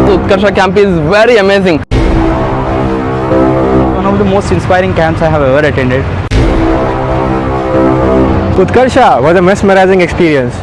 the Utkarsha camp is very amazing. One of the most inspiring camps I have ever attended. Utkarsha was a mesmerizing experience.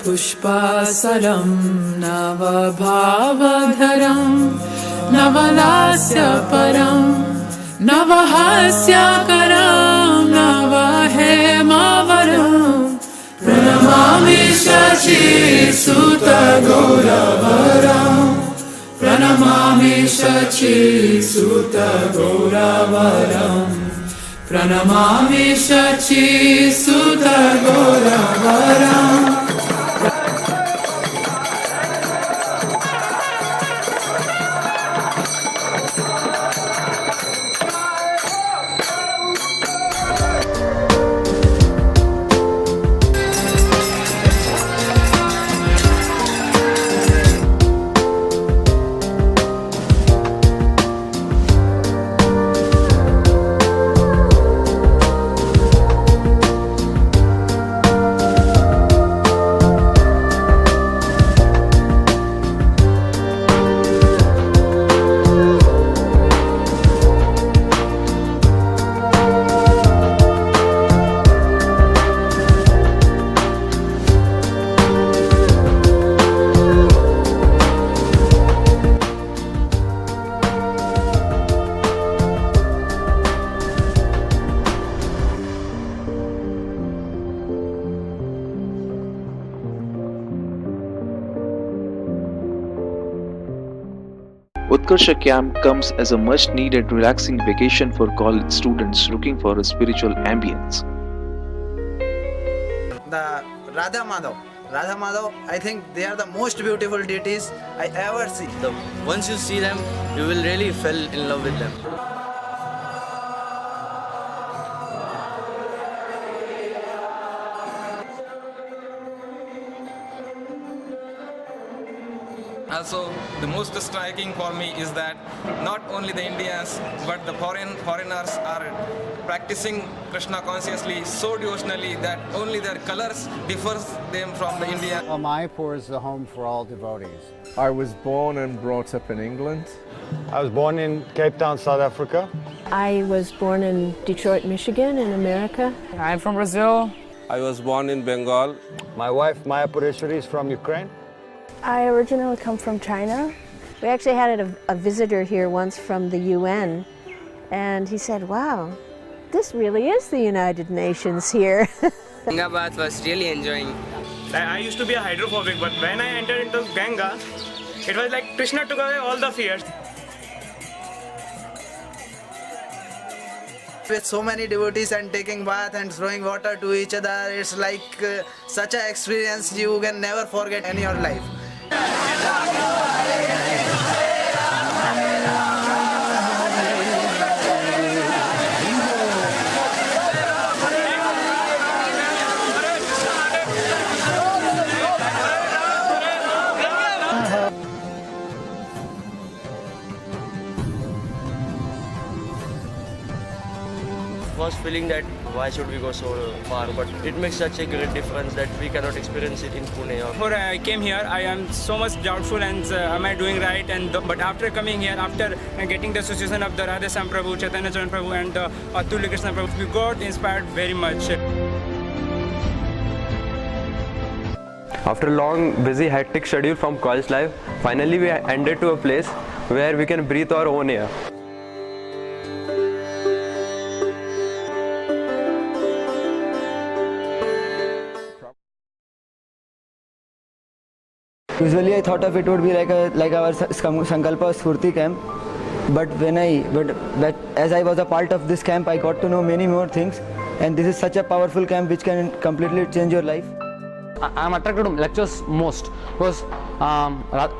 Pushpasaram Nava Bhavadharam Navalasya Param Navahasya Karam Nava Hemavaram Pranamami Shachi Sutta Gauravaram Pranamami Shachi Sutta Gauravaram Pranamami Shachi Sutta Gauravaram. Utkarsha camp comes as a much needed relaxing vacation for college students looking for a spiritual ambience. The Radha Madhav, I think they are the most beautiful deities I ever see. Once you see them, you will really fall in love with them. Also, the most striking for me is that not only the Indians but the foreigners are practicing Krishna consciously so devotionally that only their colors differs them from the Indian. Mayapur is the home for all devotees. I was born and brought up in England. I was born in Cape Town, South Africa. I was born in Detroit, Michigan in America. I'm from Brazil. I was born in Bengal. My wife Mayapureshwari is from Ukraine. I originally come from China. We actually had a visitor here once from the UN, and he said, wow, this really is the United Nations here. Ganga bath was really enjoying. I used to be a hydrophobic, but when I entered into Ganga, it was like Krishna took away all the fears. With so many devotees and taking bath and throwing water to each other, it's like such an experience you can never forget in your life. was feeling that why should we go so far, but it makes such a great difference that we cannot experience it in Pune. Before I came here, I am so much doubtful and am I doing right? But after coming here, after getting the association of the Radheshyam Prabhu, Chaitanya Charan Prabhu and Atulya Krishna Prabhu, we got inspired very much. After a long, busy, hectic schedule from college life, finally we ended to a place where we can breathe our own air. Usually I thought of it would be like our Sankalpa Spurti camp, but as I was a part of this camp, I got to know many more things, and this is such a powerful camp which can completely change your life. I am attracted to lectures most because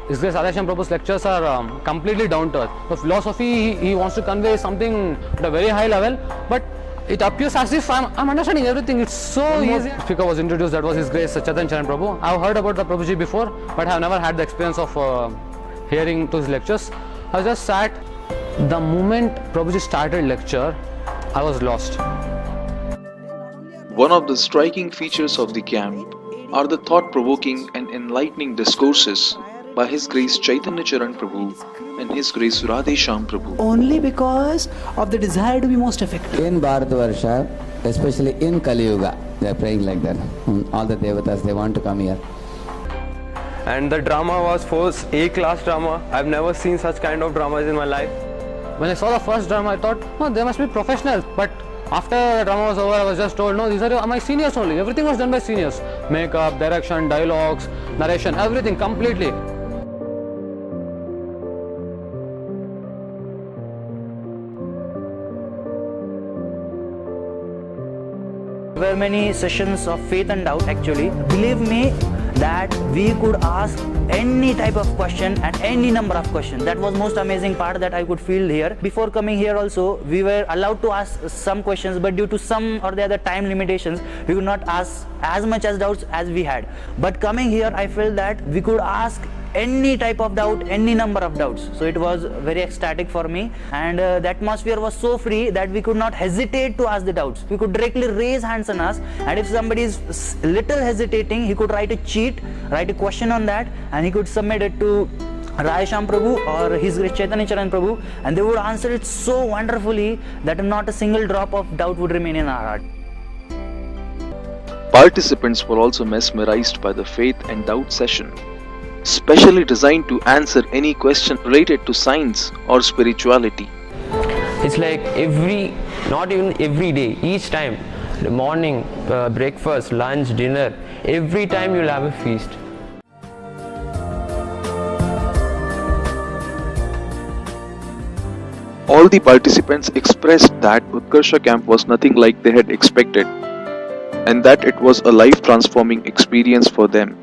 His Grace Radheshyam Prabhu's lectures are completely down to earth. The philosophy he wants to convey something at a very high level, but it appears as if I'm understanding everything. It's so easy. The speaker was introduced, that was His Grace Chaitanya Charan Prabhu. I've heard about the Prabhuji before, but I've never had the experience of hearing to his lectures. I was just sat. The moment Prabhuji started lecture, I was lost. One of the striking features of the camp are the thought-provoking and enlightening discourses by His Grace Chaitanya Charan Prabhu and His Grace Radheshyam Prabhu. Only because of the desire to be most effective. In Bharatavarsha, especially in Kali Yuga, they are praying like that. All the devatas, they want to come here. And the drama was first A-class drama. I've never seen such kind of dramas in my life. When I saw the first drama, I thought, oh, they must be professionals. But after the drama was over, I was just told, no, these are my seniors only. Everything was done by seniors. Makeup, direction, dialogues, narration, everything completely. There were many sessions of faith and doubt actually. Believe me that we could ask any type of question and any number of questions. That was most amazing part that I could feel here. Before coming here also, we were allowed to ask some questions, but due to some or the other time limitations, we could not ask as much as doubts as we had. But coming here, I felt that we could ask any type of doubt, any number of doubts. So it was very ecstatic for me, and the atmosphere was so free that we could not hesitate to ask the doubts. We could directly raise hands and ask, and if somebody is little hesitating, he could write a cheat, write a question on that, and he could submit it to Radheshyam Prabhu or His Grace Chaitanya Charan Prabhu, and they would answer it so wonderfully that not a single drop of doubt would remain in our heart. Participants were also mesmerized by the faith and doubt session, specially designed to answer any question related to science or spirituality. It's like not even every day, each time, the morning, breakfast, lunch, dinner, every time you'll have a feast. All the participants expressed that Utkarsha camp was nothing like they had expected, and that it was a life-transforming experience for them.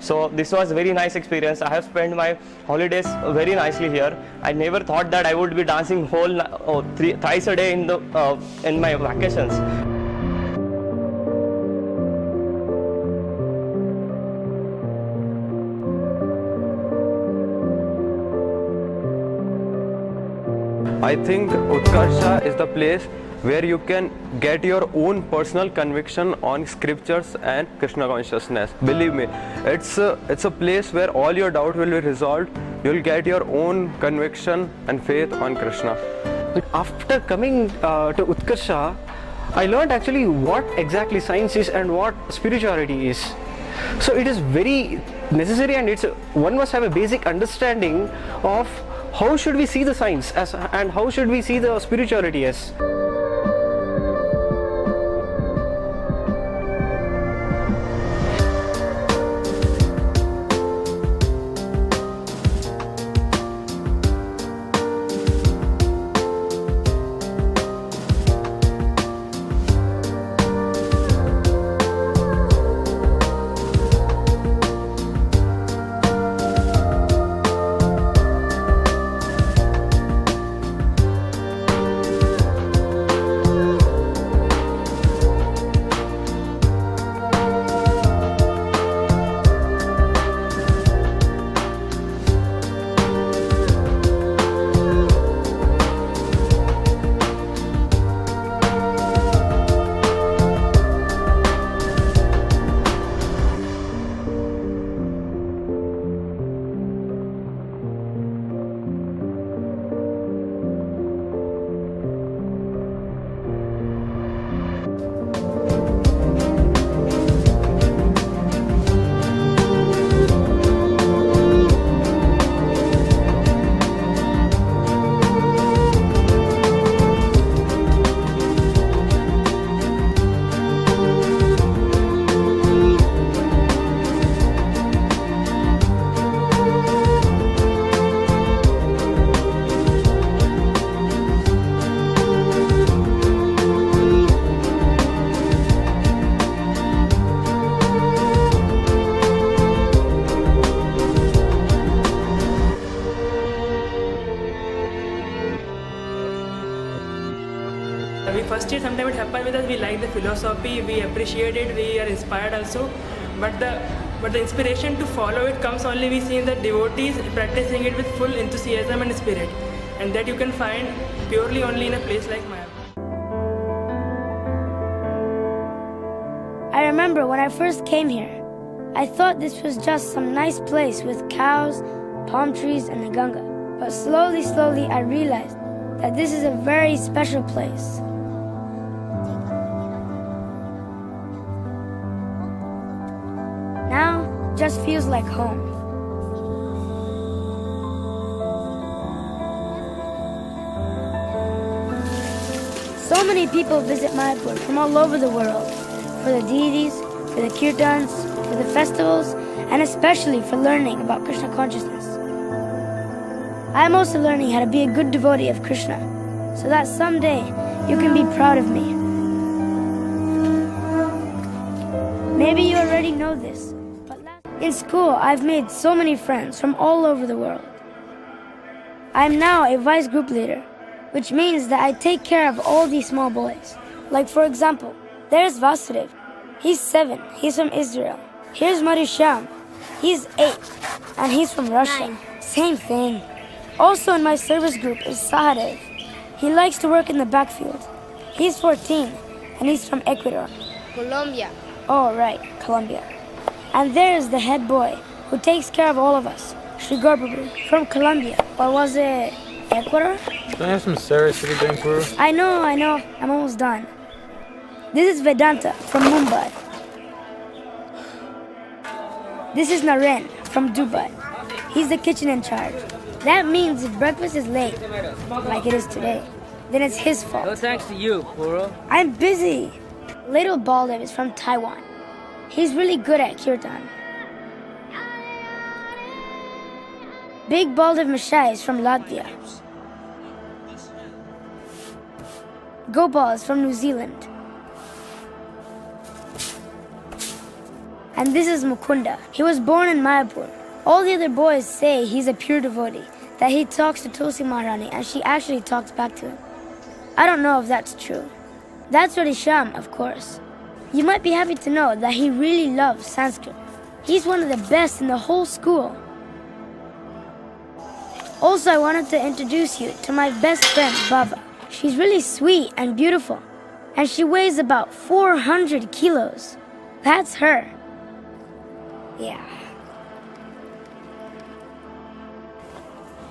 So this was a very nice experience. I have spent my holidays very nicely here. I never thought that I would be dancing thrice a day in my vacations. I think Utkarsha is the place where you can get your own personal conviction on scriptures and Krishna consciousness. Believe me, it's a place where all your doubt will be resolved. You'll get your own conviction and faith on Krishna. After coming to Utkarsha, I learned actually what exactly science is and what spirituality is. So it is very necessary, and one must have a basic understanding of how should we see the science as and how should we see the spirituality as. We first year sometimes it happened with us, we like the philosophy, we appreciate it, we are inspired also, but the inspiration to follow it comes only we see in the devotees practicing it with full enthusiasm and spirit, and that you can find purely only in a place like Mayapur. I remember when I first came here, I thought this was just some nice place with cows, palm trees, and the Ganga. But slowly, I realized that this is a very special place. Now, it just feels like home. So many people visit Mayapur from all over the world for the deities, for the kirtans, for the festivals, and especially for learning about Krishna consciousness. I am also learning how to be a good devotee of Krishna, so that someday you can be proud of me. Maybe you already know this, but in school I've made so many friends from all over the world. I am now a vice group leader, which means that I take care of all these small boys. Like for example, there's Vasudev. He's 7. He's from Israel. Here's Marisham. He's 8. And he's from Russia. 9. Same thing. Also in my service group is Sahadev. He likes to work in the backfield. He's 14. And he's from Ecuador. Colombia. Oh, right. Colombia. And there's the head boy who takes care of all of us. Shri Prabhu from Colombia. Or was it Ecuador? Don't you have some serious to be doing, Guru? I know. I'm almost done. This is Vedanta from Mumbai. This is Naren from Dubai. He's the kitchen in charge. That means if breakfast is late, like it is today, then it's his fault. No thanks to you, Puro. I'm busy. Little Baldev is from Taiwan. He's really good at kirtan. Big Baldev Mashai is from Latvia. Gopal is from New Zealand. And this is Mukunda. He was born in Mayapur. All the other boys say he's a pure devotee, that he talks to Tulsi Maharani and she actually talks back to him. I don't know if that's true. That's Radhisham, of course. You might be happy to know that he really loves Sanskrit. He's one of the best in the whole school. Also, I wanted to introduce you to my best friend, Baba. She's really sweet and beautiful, and she weighs about 400 kilos. That's her. Yeah.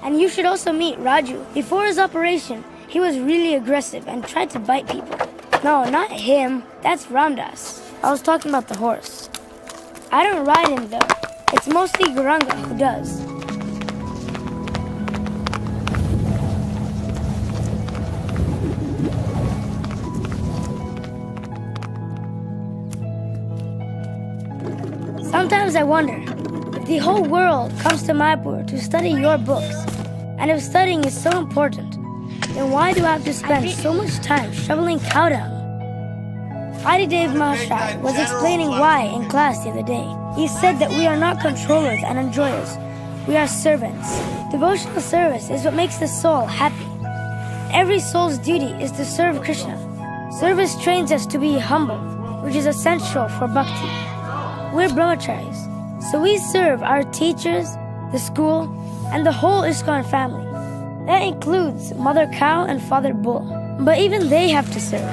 And you should also meet Raju. Before his operation, he was really aggressive and tried to bite people. No, not him. That's Ramdas. I was talking about the horse. I don't ride him though. It's mostly Guranga who does. Sometimes I wonder, if the whole world comes to Mayapur to study your books, and if studying is so important, then why do I have to spend so much time shoveling cow dung? Adidev Mahashai was explaining why in class the other day. He said that we are not controllers and enjoyers, we are servants. Devotional service is what makes the soul happy. Every soul's duty is to serve Krishna. Service trains us to be humble, which is essential for bhakti. We're brahmacharis, so we serve our teachers, the school, and the whole ISKCON family. That includes Mother Cow and Father Bull. But even they have to serve.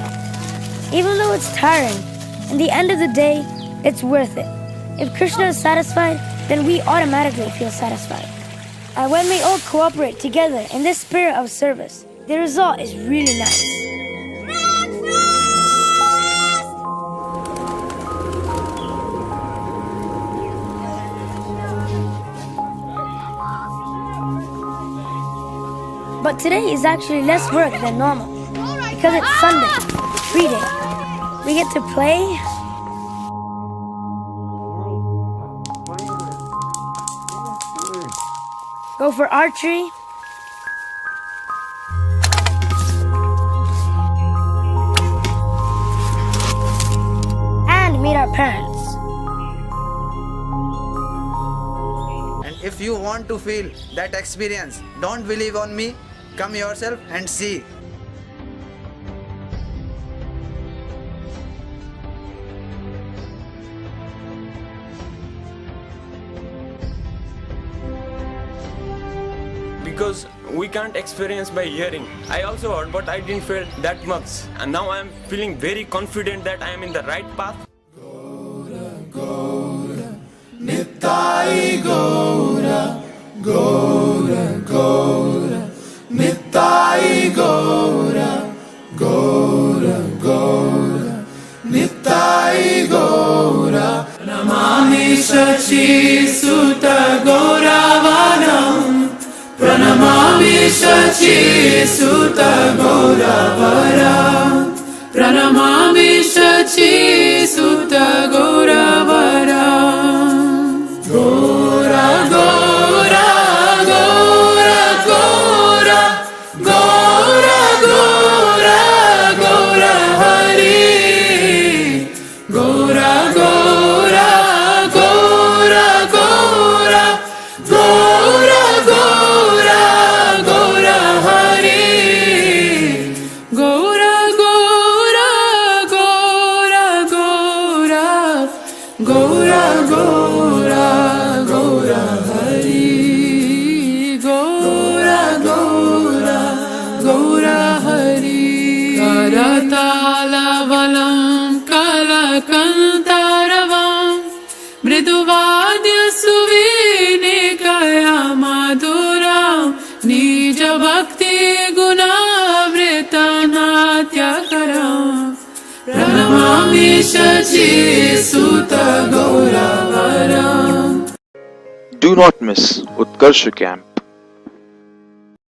Even though it's tiring, in the end of the day, it's worth it. If Krishna is satisfied, then we automatically feel satisfied. And when we all cooperate together in this spirit of service, the result is really nice. But today is actually less work than normal, because it's Sunday, free day. We get to play, go for archery, and meet our parents. And if you want to feel that experience, don't believe on me, come yourself and see. we can't experience by hearing. I also heard, but I didn't feel that much. And now I am feeling very confident that I am in the right path. Nittai Gaura, Gaura, Gaura, Nittai Gaura, Gaura, Gaura, Nittai Gaura. Pranamami Shachi Sutta Gauravanam, Pranamami Shachi Sutta Gauravaram, Pranamami Shachi Sutta Gauravaram. Gaura, Gaura, Gaura, Gaura, Gaura, Gaura, Gaura Hari. Gaura, Gaura, Gaura, Gaura, Gaura, Gaura, Gaura Hari. Gaura, Gaura, Gaura, Gaura, Gaura, Gaura, Gaura Hari. Gaura, Gaura, Gaura Hari. Karatala-valam kalakantaravam mriduvadya suvinikaya madhuram nija bhakti gunavrita-natyakaram pranamami shachi sutta gauravaram. Do not miss Utkarsha Camp.